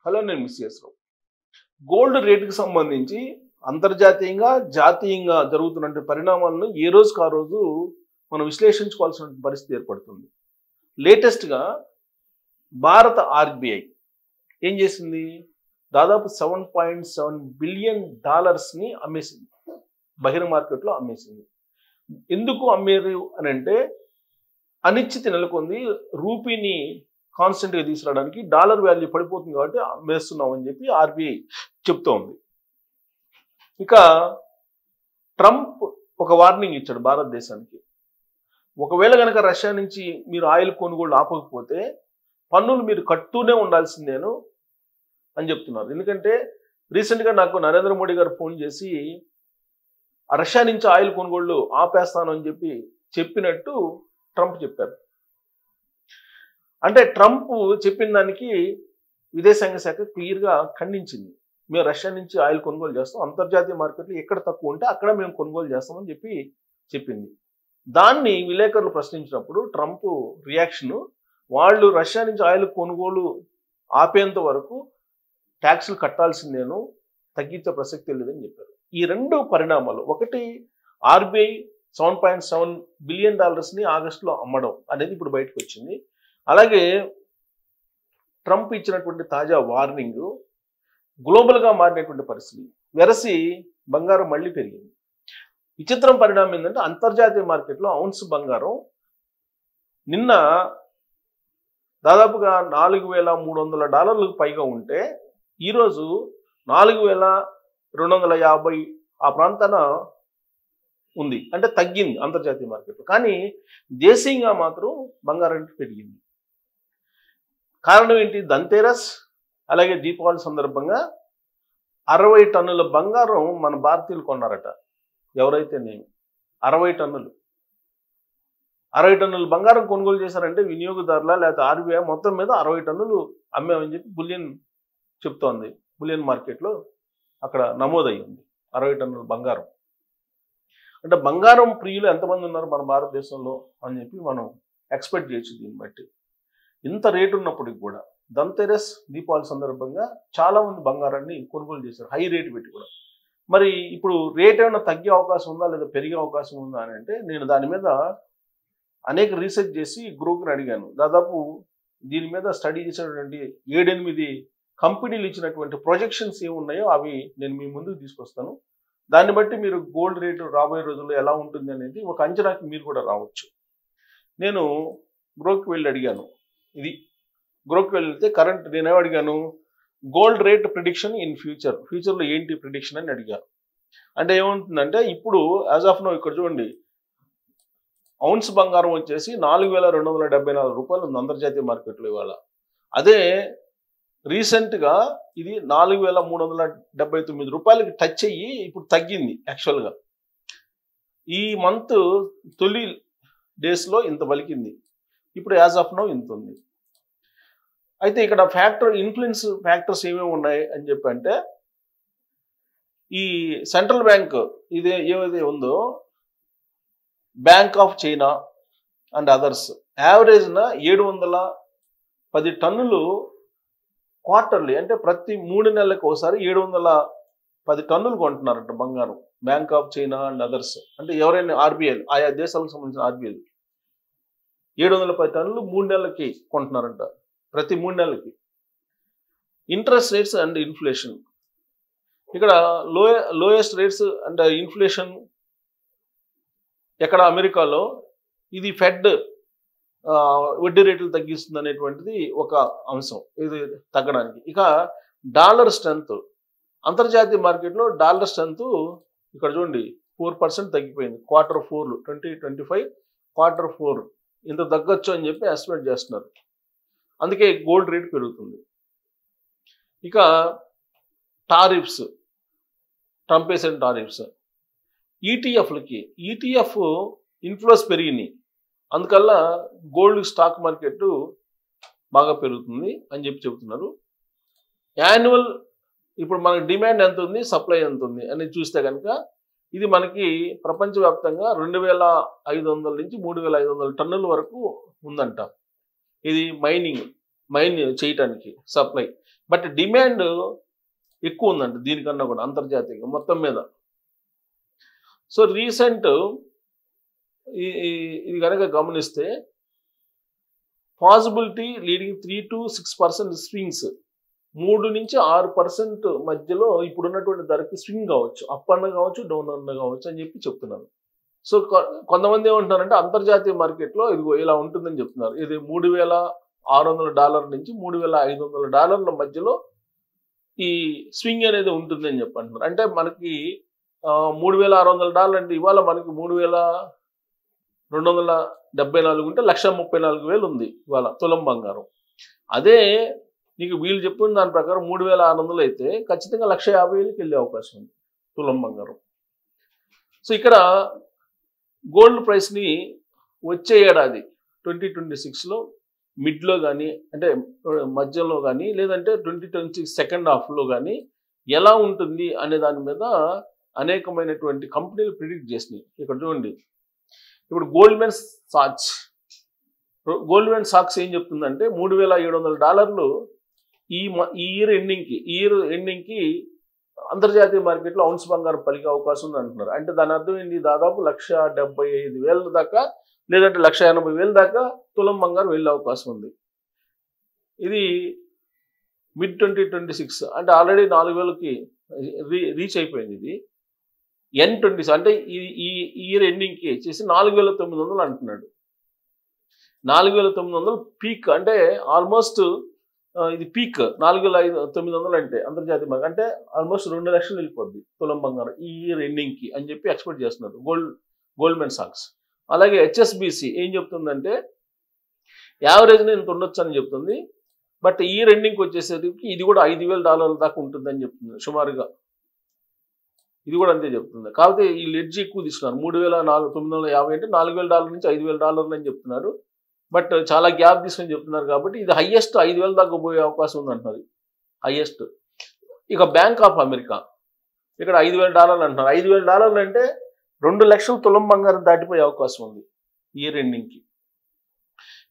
Hello, నేను miss రావు. Gold రేటుకి సంబంధించి అంతర్జాతీయంగా జాతీయంగా జరుగుతున్న పరిణామాలను ఏ రోజుకు ఆ రోజు మనం విశ్లేషించుకోవాల్సిన పరిస్థితి ఏర్పడుతుంది. లేటెస్ట్గా భారత ఆర్బీఐ ఏం చేసింది? దాదాపు $7.7 బిలియన్ అమ్మేసింది, బహిరంగ మార్కెట్లో అమ్మేసింది. ఎందుకు అమ్మేరు అని అంటే అనిశ్చితి నెలకొంది. రూపీని కాన్స్టెంట్గా తీసుకురావడానికి డాలర్ వాల్యూ పడిపోతుంది కాబట్టి అమ్మేస్తున్నాం అని చెప్పి ఆర్బీఐ చెప్తోంది. ఇక ట్రంప్ ఒక వార్నింగ్ ఇచ్చాడు భారతదేశానికి. ఒకవేళ కనుక రష్యా నుంచి మీరు ఆయిల్ కొనుగోలు ఆపకపోతే పన్నులు మీరు కట్టుతూనే ఉండాల్సిందేను అని చెప్తున్నారు. ఎందుకంటే రీసెంట్గా నాకు నరేంద్ర మోడీ గారు ఫోన్ చేసి రష్యా నుంచి ఆయిల్ కొనుగోళ్లు ఆపేస్తాను అని చెప్పినట్టు ట్రంప్ చెప్పారు. అంటే ట్రంప్ చెప్పిన దానికి విదేశాంగ శాఖ క్లియర్గా ఖండించింది. మేము రష్యా నుంచి ఆయిల్ కొనుగోలు చేస్తాం, అంతర్జాతీయ మార్కెట్లో ఎక్కడ తక్కువ ఉంటే అక్కడ మేము కొనుగోలు చేస్తామని చెప్పింది. దాన్ని విలేకరులు ప్రశ్నించినప్పుడు ట్రంప్ రియాక్షను, వాళ్ళు రష్యా నుంచి ఆయిల్ కొనుగోలు ఆపేంత వరకు ట్యాక్సులు కట్టాల్సిందేను, తగ్గించే ప్రసక్తి లేదని చెప్పారు. ఈ రెండు పరిణామాలు, ఒకటి ఆర్బీఐ $7.7 బిలియన్ ఆగస్టులో అమ్మడం అనేది ఇప్పుడు బయటకు వచ్చింది. అలాగే ట్రంప్ ఇచ్చినటువంటి తాజా వార్నింగ్ గ్లోబల్గా మారినటువంటి పరిస్థితి. వెరసి బంగారం మళ్ళీ పెరిగింది. విచిత్రం పరిణామం ఏంటంటే అంతర్జాతీయ మార్కెట్లో ఔన్స్ బంగారం నిన్న దాదాపుగా $4,300 పైగా ఉంటే ఈరోజు 4,250 ఆ ప్రాంతాన ఉంది. అంటే తగ్గింది అంతర్జాతీయ మార్కెట్లో. కానీ దేశీయంగా మాత్రం బంగారం పెరిగింది. కారణం ఏంటి? ధన్తేరస్ అలాగే దీపావళి సందర్భంగా 60 టన్నుల బంగారం మన భారతీయులు కొన్నారట. ఎవరైతే నేను 60 టన్నులు బంగారం కొనుగోలు చేశారంటే వినియోగదారుల లేదా ఆర్బీఐ మొత్తం మీద 60 టన్నులు అమ్మామని చెప్పి బులియన్ చెప్తోంది. బులియన్ మార్కెట్లో అక్కడ నమోదయ్యింది 60 టన్నుల బంగారం. అంటే బంగారం ప్రియులు ఎంతమంది ఉన్నారు మన భారతదేశంలో అని చెప్పి మనం ఎక్స్పెక్ట్ చేయొచ్చు. దీన్ని బట్టి ఇంత రేటు ఉన్నప్పటికి కూడా ధన్తేరస్ దీపావళి సందర్భంగా చాలా మంది బంగారాన్ని కొనుగోలు చేశారు, హై రేటు పెట్టి కూడా. మరి ఇప్పుడు రేట్ ఏమైనా తగ్గే అవకాశం ఉందా లేదా పెరిగే అవకాశం ఉందా అని అంటే నేను దాని మీద అనేక రీసెర్చ్ చేసి గ్రూప్ని అడిగాను. దాదాపు దీని మీద స్టడీ చేసినటువంటి 7-8 కంపెనీలు ఇచ్చినటువంటి ప్రొజెక్షన్స్ ఏమున్నాయో అవి నేను మీ ముందుకు తీసుకొస్తాను. దాన్ని బట్టి మీరు గోల్డ్ రేటు రాబోయే రోజుల్లో ఎలా ఉంటుంది అనేది ఒక అంచనాకి మీరు కూడా రావచ్చు. నేను గ్రోకి వెళ్ళి అడిగాను. ఇది గ్రోకి వెళ్తే కరెంట్ నేనేం అడిగాను, గోల్డ్ రేట్ ప్రిడిక్షన్ ఇన్ ఫ్యూచర్లో ఏంటి ప్రిడిక్షన్ అని అడిగాను. అంటే ఏమవుతుందంటే ఇప్పుడు యాజ్ ఆఫ్ నో ఇక్కడ చూడండి, ఔన్స్ బంగారం వచ్చేసి $4,274 ఉంది అంతర్జాతీయ మార్కెట్లో ఇవాళ. అదే రీసెంట్గా ఇది $4,379 టచ్ అయ్యి ఇప్పుడు తగ్గింది. యాక్చువల్గా ఈ మంత్ తొలి డేస్లో ఇంత పలికింది, ఇప్పుడు యాజ్ ఆఫ్ నో ఇంత ఉంది. అయితే ఇక్కడ ఇన్ఫ్లుయెన్స్ ఫ్యాక్టర్స్ ఏమేమి ఉన్నాయి అని చెప్పంటే ఈ సెంట్రల్ బ్యాంక్ ఇది ఏదైతే ఉందో bank of China and others యావరేజ్న 710 టన్నులు క్వార్టర్లీ, అంటే ప్రతి 3 నెలలకు ఒకసారి 710 టన్నులు కొంటున్నారంట బంగారం. Bank of China and others అంటే ఎవరైనా ఆర్బీఐ ఆయా దేశాలకు సంబంధించిన ఆర్బీఐ 710 టన్నులు 3 నెలలకి కొంటున్నారంట, ప్రతి 3 నెలలకి. ఇంట్రెస్ట్ రేట్స్ అండ్ ఇన్ఫ్లేషన్, ఇక్కడ లోయెస్ట్ రేట్స్ అండ్ ఇన్ఫ్లేషన్ ఎక్కడ? అమెరికాలో. ఇది ఫెడ్ వడ్డీ రేట్లు తగ్గిస్తుంది అనేటువంటిది ఒక అంశం ఇది తగ్గడానికి. ఇక డాలర్ స్ట్రెంత్, అంతర్జాతీయ మార్కెట్లో డాలర్ స్ట్రెంత్ ఇక్కడ చూడండి 4% తగ్గిపోయింది. Q4 2025 Q4 ఇంత తగ్గొచ్చు అని చెప్పి ఎస్టిమేట్ చేస్తున్నారు. అందుకే గోల్డ్ రేట్ పెరుగుతుంది. ఇక టారిఫ్స్, ట్రంప్ వేసిన టారిఫ్స్, ఈటీఎఫ్ ఇన్ఫ్లోస్ పెరిగినాయి. అందుకల్లా గోల్డ్ స్టాక్ మార్కెట్ బాగా పెరుగుతుంది అని చెప్పి చెబుతున్నారు. యాన్యువల్ ఇప్పుడు మనకి డిమాండ్ ఎంత ఉంది, సప్లై ఎంత ఉంది అనేది చూస్తే కనుక ఇది మనకి ప్రపంచవ్యాప్తంగా 2,500 నుంచి 3,500 టన్నుల వరకు ఉందంట. ఇది మైన్ చేయటానికి సప్లై. బట్ డిమాండ్ ఎక్కువ ఉందండి దీనికన్నా కూడా అంతర్జాతీయంగా మొత్తం మీద. సో రీసెంట్ ఇది కనుక గమనిస్తే పాసిబిలిటీ లీడింగ్ 3 to 6% స్వింగ్స్, 3 నుంచి 6% మధ్యలో ఇప్పుడున్నటువంటి ధరకి స్వింగ్ కావచ్చు, అప్ అన్న కావచ్చు, డౌన్ అన్న కావచ్చు అని చెప్పి చెప్తున్నారు. సో కొంతమంది ఏమంటున్నారంటే అంతర్జాతీయ మార్కెట్లో ఇదిగో ఇలా ఉంటుందని చెప్తున్నారు. ఇది $3,600 నుంచి $3,500 మధ్యలో ఈ స్వింగ్ అనేది ఉంటుందని చెప్పి అంటున్నారు. అంటే మనకి $3,600 అంటే ఇవాళ మనకి 3,274 ఉంటే 1,34,000 ఉంది ఇవాళ తులం బంగారం. అదే నీకు వీళ్ళు చెప్పిన దాని ప్రకారం 3,600 అయితే ఖచ్చితంగా 1,50,000కి వెళ్ళే అవకాశం ఉంది తులం బంగారం. సో ఇక్కడ గోల్డ్ ప్రైస్ని వచ్చే ఏడాది 2026లో మిడ్లో కానీ అంటే మధ్యలో కానీ లేదంటే 2026 సెకండ్ హాఫ్లో కానీ ఎలా ఉంటుంది అనే దాని మీద అనేకమైనటువంటి కంపెనీలు ప్రిడిక్ట్ చేసినాయి. ఇక్కడ చూడండి, ఇప్పుడు గోల్డ్మెన్ సాక్స్ ఏం చెప్తుందంటే $3,700 ఈ ఇయర్ ఎండింగ్కి అంతర్జాతీయ మార్కెట్లో ఔన్స్ బంగారం పలికే అవకాశం ఉంది అంటున్నారు. అంటే దాని అర్థం ఏంటి, దాదాపు 1,75,000 దాకా లేదంటే 1,80,000 దాకా తులం బంగారం వెళ్ళే అవకాశం ఉంది. ఇది మిడ్ 2026 అంటే ఆల్రెడీ 4,000కి రీచ్ అయిపోయింది. ఇది N20 అంటే ఈ ఇయర్ ఎండింగ్కి వచ్చేసి 4,900 అంటున్నాడు. 4,900 పీక్ అంటే ఆల్మోస్ట్ ఇది పీక్ 4,900 అంటే అంతర్జాతీయ మార్కెట్ అంటే ఆల్మోస్ట్ 2 లక్షలు వెళ్ళిపోద్ది తులం బంగారం ఈ ఇయర్ ఎండింగ్కి అని చెప్పి ఎక్స్పెక్ట్ చేస్తున్నారు గోల్డ్మెన్ సాక్స్. అలాగే HSBC ఏం చెప్తుందంటే యావరేజ్ని ఇంత ఉండొచ్చు అని చెప్తుంది. బట్ ఇయర్ ఎండింగ్కి వచ్చేసరికి ఇది కూడా $5,000 దాకా ఉంటుందని చెప్తుంది సుమారుగా. ఇది కూడా అంతే చెప్తుంది. కాకపోతే ఈ లెడ్జ్ ఎక్కువ తీసుకున్నారు. 3,950 అంటే $4,000 నుంచి $5,000 అని చెప్తున్నారు. బట్ చాలా గ్యాప్ తీసుకొని చెప్తున్నారు కాబట్టి ఇది హైయెస్ట్ 5,000 దాకా పోయే అవకాశం ఉంది అంటున్నారు హైయెస్ట్. ఇక బ్యాంక్ ఆఫ్ అమెరికా ఇక్కడ $5,000 అంటున్నారు. $5,000 అంటే 2 లక్షల తులం బంగారం దాటిపోయే అవకాశం ఉంది ఇయర్ ఎండింగ్కి.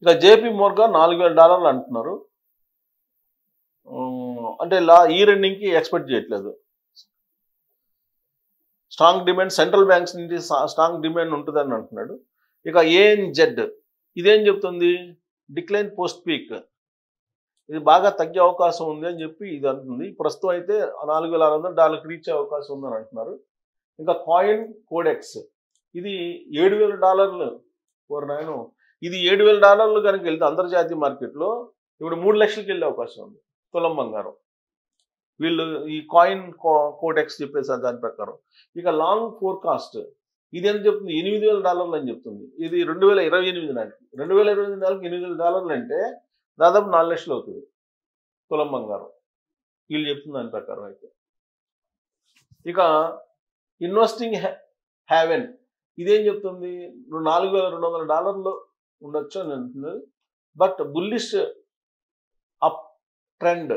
ఇక JP Morgan $4,000 అంటున్నారు. అంటే ఇయర్ ఎండింగ్కి ఎక్స్పెక్ట్ చేయట్లేదు. స్ట్రాంగ్ డిమాండ్ సెంట్రల్ బ్యాంక్స్ నుంచి స్ట్రాంగ్ డిమాండ్ ఉంటుందని అంటున్నాడు. ఇక ANZ ఇదేం చెప్తుంది, డిక్లైన్ పోస్ట్ పీక్, ఇది బాగా తగ్గే అవకాశం ఉంది అని చెప్పి ఇది అంటుంది. ప్రస్తుతం అయితే $4,600 రీచ్ అయ్యే అవకాశం ఉందని అంటున్నారు. ఇంకా కాయిన్ కోడెక్స్ ఇది $7,000 నాయను. ఇది $7,000 కనుక వెళ్తే అంతర్జాతీయ మార్కెట్లో ఇప్పుడు 3 లక్షలకి వెళ్ళే అవకాశం ఉంది తులం బంగారం. వీళ్ళు ఈ కాయిన్ కోడెక్స్ చెప్పేసారు దాని ప్రకారం. ఇక లాంగ్ ఫోర్కాస్ట్ ఇది ఎంత చెప్తుంది, $8,000 అని చెప్తుంది. ఇది 2028 నాటికి. 2028 నాటికి $8,000 అంటే దాదాపు 4 లక్షలు అవుతుంది తులం బంగారం వీళ్ళు చెప్తుంది దాని ప్రకారం అయితే. ఇక ఇన్వెస్టింగ్ హ్యావెన్ ఇదేం చెప్తుంది, $4,200 ఉండొచ్చు అని అంటుంది. But bullish up trend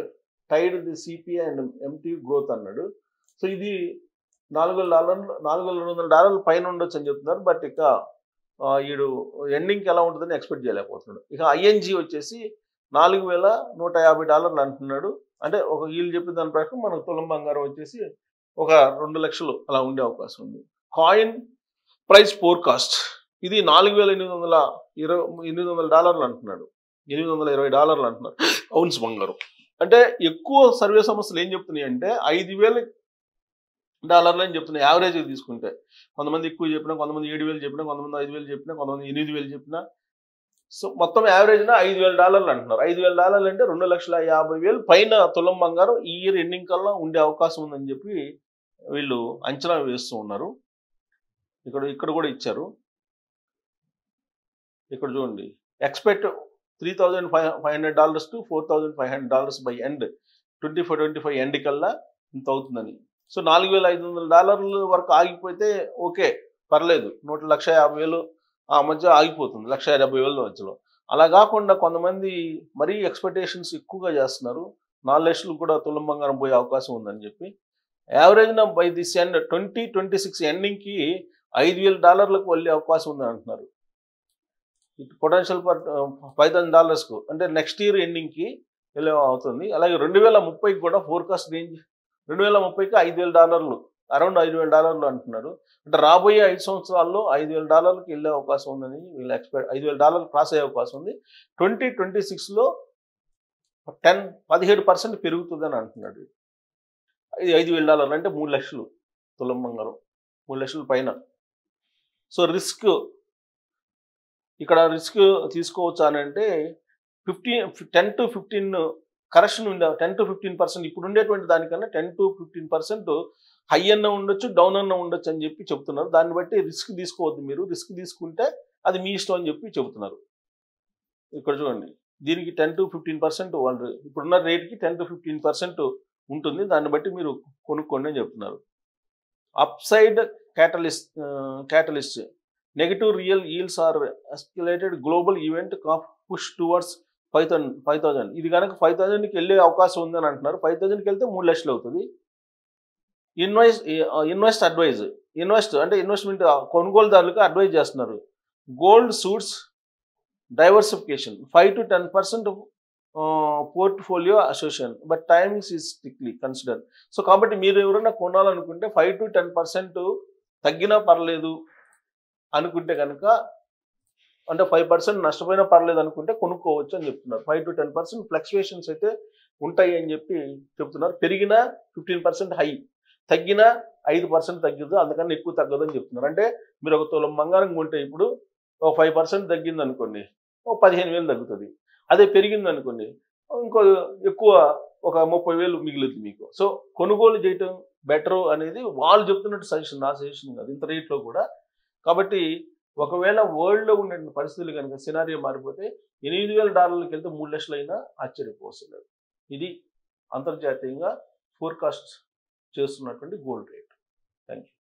tied the CPI and MTU growth అన్నాడు. సో ఇది $4,200 పైన ఉండొచ్చు అని చెప్తున్నారు. బట్ ఇక వీడు ఎండింగ్కి ఎలా ఉంటుందని ఎక్స్పెక్ట్ చేయలేకపోతున్నాడు. ఇక ING వచ్చేసి $4,150 అంటున్నాడు. అంటే ఒక వీళ్ళు చెప్పిన దాని ప్రకారం మనకు తులం బంగారం వచ్చేసి ఒక 2 లక్షలు అలా ఉండే అవకాశం ఉంది. కాయిన్ ప్రైస్ ఫోర్కాస్ట్ ఇది $4,820 అంటున్నాడు. $820 అంటున్నారు ఔన్స్ బంగారం. అంటే ఎక్కువ సర్వే సంస్థలు ఏం చెప్తున్నాయి అంటే $5,000 అని చెప్తున్నాయి యావరేజ్ తీసుకుంటే. కొంతమంది ఎక్కువ చెప్పినా, కొంతమంది 7,000 చెప్పినా, కొంతమంది 5,000 చెప్పినా, కొంతమంది 8,000 చెప్పినా. సో మొత్తం యావరేజ్న $5,000 అంటున్నారు. $5,000 అంటే 2,50,000 పైన తులం బంగారం ఈ ఇయర్ ఎండింగ్ కల్లా ఉండే అవకాశం ఉందని చెప్పి వీళ్ళు అంచనా వేస్తూ ఉన్నారు. ఇక్కడ కూడా ఇచ్చారు. ఇక్కడ చూడండి, expect $3,500 to $4,500 by end 2025 end కల్లా ఇంత అవుతుందని. సో $4,500 వరకు ఆగిపోతే ఓకే, పర్లేదు. 1,50,000 ఆ మధ్య ఆగిపోతుంది, 1,70,000 మధ్యలో. అలా కాకుండా కొంతమంది మరీ ఎక్స్పెక్టేషన్స్ ఎక్కువగా చేస్తున్నారు. 4 లక్షలు కూడా తులం బంగారం పోయే అవకాశం ఉందని చెప్పి. యావరేజ్న బై దిస్ ఎండ్ 2026 ఎండింగ్కి $5,000 వెళ్ళే అవకాశం ఉందని అంటున్నారు. పొటెన్షియల్ ఫర్ $5,000 అంటే నెక్స్ట్ ఇయర్ ఎండింగ్కి వెళ్ళే అవుతుంది. అలాగే 2030కి కూడా ఫోర్కాస్ట్ రేంజ్ 2030కి $5,000 అరౌండ్ $5,000 అంటున్నారు. అంటే రాబోయే 5 సంవత్సరాల్లో $5,000కి వెళ్ళే అవకాశం ఉందని వీళ్ళు $5,000 క్రాస్ అయ్యే అవకాశం ఉంది. 2026లో 17% పెరుగుతుందని అంటున్నాడు. ఇది $5,000 అంటే 3 లక్షలు తులం బంగారం, 3 లక్షల పైన. సో ఇక్కడ రిస్క్ తీసుకోవచ్చా అని అంటే 10 to 15 కరెక్షన్ ఉండే 10 to 15% ఇప్పుడు ఉండేటువంటి దానికన్నా 10 to 15% హై అన్న ఉండొచ్చు, డౌన్ అన్న ఉండొచ్చు అని చెప్పి చెప్తున్నారు. దాన్ని బట్టి రిస్క్ తీసుకోవద్దు, మీరు రిస్క్ తీసుకుంటే అది మీ ఇష్టం అని చెప్పి చెబుతున్నారు. ఇక్కడ చూడండి, దీనికి 10 to 15% వాళ్ళు ఇప్పుడున్న రేట్కి 10 to 15% ఉంటుంది. దాన్ని బట్టి మీరు కొనుక్కోండి అని చెప్తున్నారు. Upside catalyst negative real yields are escalated global event push towards 5,000. ఇది కనుక 5,000కి వెళ్ళే అవకాశం ఉందని అంటున్నారు. 5,000కి వెళ్తే 3 లక్షలు అవుతుంది. ఇన్వెస్ట్ అంటే ఇన్వెస్ట్మెంట్ కొనుగోలుదారులకు అడ్వైజ్ చేస్తున్నారు. Gold suits diversification 5 to 10% portfolio association but timings is strictly consider. So కాబట్టి మీరు ఎవరైనా కొనాలనుకుంటే 5 to 10% తగ్గినా పర్లేదు అనుకుంటే కనుక, అంటే 5% నష్టపోయినా పర్లేదు అనుకుంటే కొనుక్కోవచ్చు అని చెప్తున్నారు. 5 to 10% ఫ్లక్చుయేషన్స్ అయితే ఉంటాయి అని చెప్పి చెప్తున్నారు. పెరిగినా 15% హై, తగ్గినా 5% తగ్గదు, అందుకని ఎక్కువ తగ్గదు అని చెప్తున్నారు. అంటే మీరు ఒక తులం బంగారం కొంటే ఇప్పుడు ఒక 5% తగ్గింది అనుకోండి, ఒక 15,000 తగ్గుతుంది. అదే పెరిగింది అనుకోండి, ఇంకో ఎక్కువ ఒక 30,000 మిగులుతుంది మీకు. సో కొనుగోలు చేయటం బెటరు అనేది వాళ్ళు చెప్తున్నట్టు సజెషన్, నా సజెషన్ కాదు ఇంత రేట్లో కూడా. కాబట్టి ఒకవేళ వరల్డ్లో ఉండే పరిస్థితులు కనుక సినారియో మారిపోతే $8,000కి వెళ్తే 3 లక్షలు అయినా ఆశ్చర్యపోవసలేదు. ఇది అంతర్జాతీయంగా ఫోర్కాస్ట్ చేస్తున్నటువంటి గోల్డ్ రేట్. Thank you.